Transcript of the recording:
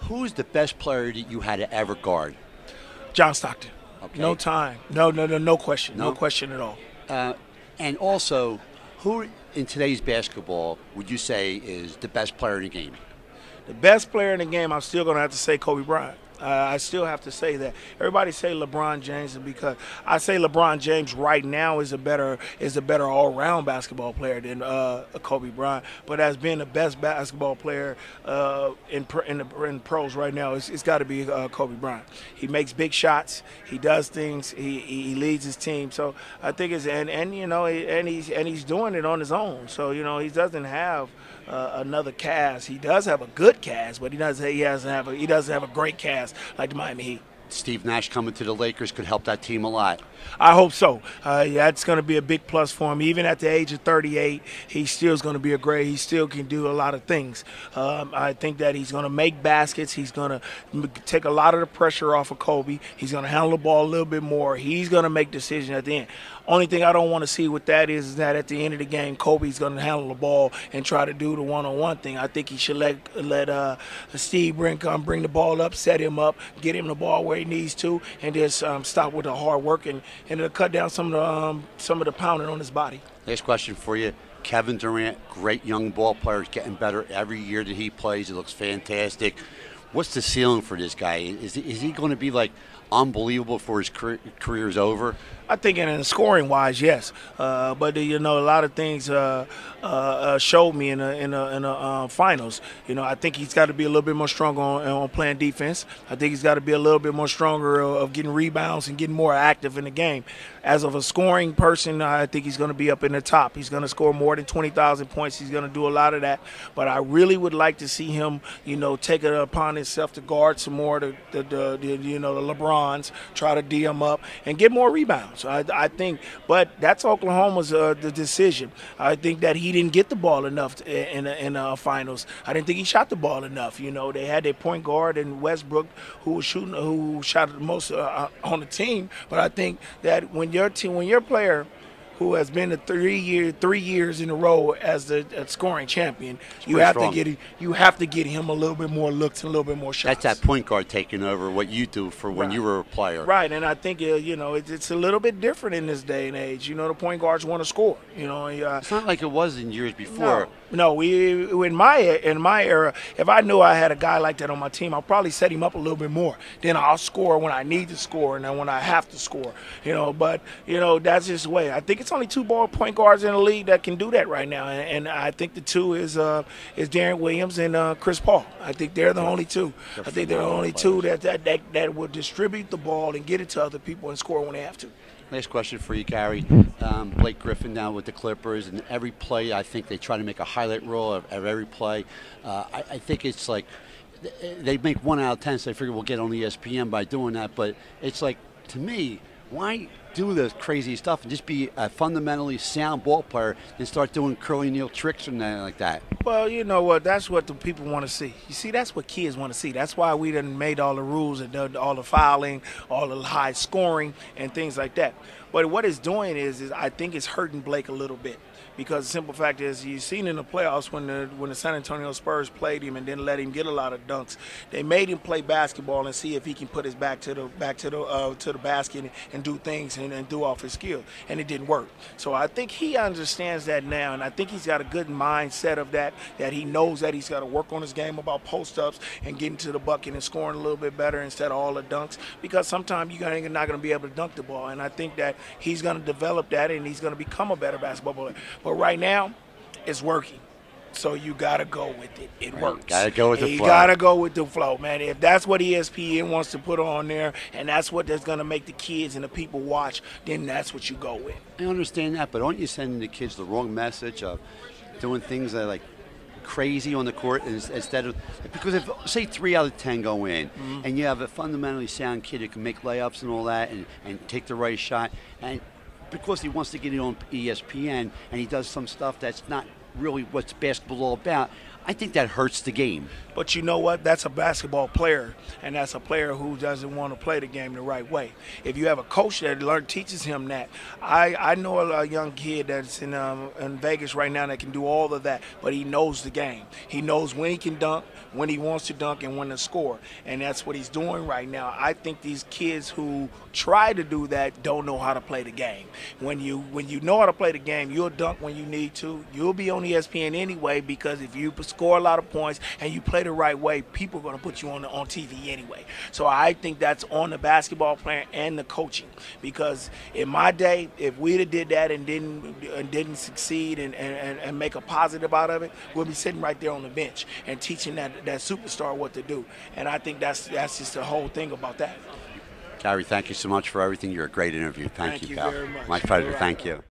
Who's the best player that you had to ever guard? John Stockton. Okay. No time. No question. No No? question at all. Uh, and also, who in today's basketball would you say is the best player in the game? The best player in the game, I'm still going to have to say Kobe Bryant. I still have to say that. Everybody say LeBron James, and because I say LeBron James right now is a better all-round basketball player than Kobe Bryant. But as being the best basketball player in pros right now, it's got to be Kobe Bryant. He makes big shots. He does things. He leads his team. So I think it's he's doing it on his own. So he doesn't have another cast. He does have a good cast, but he doesn't have a great cast like the Miami Heat. Steve Nash coming to the Lakers could help that team a lot. I hope so. That's going to be a big plus for him. Even at the age of 38, he still is going to be he still can do a lot of things. I think that he's going to make baskets. He's going to take a lot of the pressure off of Kobe. He's going to handle the ball a little bit more. He's going to make decisions at the end. Only thing I don't want to see with that is that at the end of the game, Kobe's going to handle the ball and try to do the one-on-one thing. I think he should let Steve bring the ball up, set him up, get him the ball where he needs to, and just stop with the hard work and it'll cut down some of the pounding on his body. Next question for you. Kevin Durant, great young ball player, getting better every year that he plays. He looks fantastic. What's the ceiling for this guy? Is he going to be like unbelievable before his career's over? I think in scoring wise, yes. But a lot of things showed me in the finals. I think he's got to be a little bit more stronger on playing defense. I think he's got to be a little bit more stronger of getting rebounds and getting more active in the game. As of a scoring person, I think he's going to be up in the top. He's going to score more than 20,000 points. He's going to do a lot of that. But I really would like to see him, take it upon himself to guard some more the LeBrons, try to D him up and get more rebounds. I think, but that's Oklahoma's the decision. I think that he didn't get the ball enough in the finals. I didn't think he shot the ball enough. They had their point guard in Westbrook who shot the most on the team. But I think that when your player who has been the 3 years in a row as the scoring champion, you have to get him a little bit more looks and a little bit more shots. That's that point guard taking over what you do for when you were a player. Right, and I think it's a little bit different in this day and age. The point guards want to score. It's not like it was in years before. No, in my era, if I knew I had a guy like that on my team, I'll probably set him up a little bit more. Then I'll score when I need to score and then when I have to score. But that's just the way. I think it's only two ball point guards in the league that can do that right now, and I think the two is Darren Williams and Chris Paul. I think they're the only two. I think they're the only two that will distribute the ball and get it to other people and score when they have to. Last question for you, Gary. Blake Griffin now with the Clippers, and every play I think they try to make a highlight reel of every play. I think it's like they make 1 out of 10, so they figure we'll get on ESPN by doing that. But it's like, to me, why do this crazy stuff and just be a fundamentally sound ball player and start doing curly Neal tricks and that like that? Well, you know what? That's what the people want to see. You see, that's what kids want to see. That's why we done made all the rules and done all the fouling, all the high scoring and things like that. But what it's doing is I think it's hurting Blake a little bit. Because the simple fact is, you've seen in the playoffs when the San Antonio Spurs played him and didn't let him get a lot of dunks, they made him play basketball and see if he can put his back to the basket and do things and do off his skill, and it didn't work. So I think he understands that now, and I think he's got a good mindset of that he knows that he's got to work on his game about post-ups and getting to the bucket and scoring a little bit better instead of all the dunks, because sometimes you're not going to be able to dunk the ball, and I think that he's going to develop that and he's going to become a better basketball player. But right now, it's working. So you got to go with it. It works. Got to go with the flow. You got to go with the flow, man. If that's what ESPN wants to put on there and that's that's going to make the kids and the people watch, then that's what you go with. I understand that, but aren't you sending the kids the wrong message of doing things that are like crazy on the court instead of – because if, say, 3 out of 10 go in and you have a fundamentally sound kid who can make layups and all that and take the right shot, and because he wants to get it on ESPN and he does some stuff that's not really what's basketball all about, I think that hurts the game. But you know what? That's a basketball player, and that's a player who doesn't want to play the game the right way. If you have a coach that teaches him that, I know a young kid that's in Vegas right now that can do all of that, but he knows the game. He knows when he can dunk, when he wants to dunk, and when to score, and that's what he's doing right now. I think these kids who try to do that don't know how to play the game. When you know how to play the game, you'll dunk when you need to. You'll be on ESPN anyway, because if you score a lot of points and you play the right way, people are going to put you on TV anyway. So I think that's on the basketball player and the coaching, because in my day, if we'd have did that and didn't succeed and make a positive out of it, we'll be sitting right there on the bench and teaching that superstar what to do. And I think that's just the whole thing about that. Gary, thank you so much for everything. You're a great interview. Thank you, pal. Very much. My pleasure. Right. Thank you.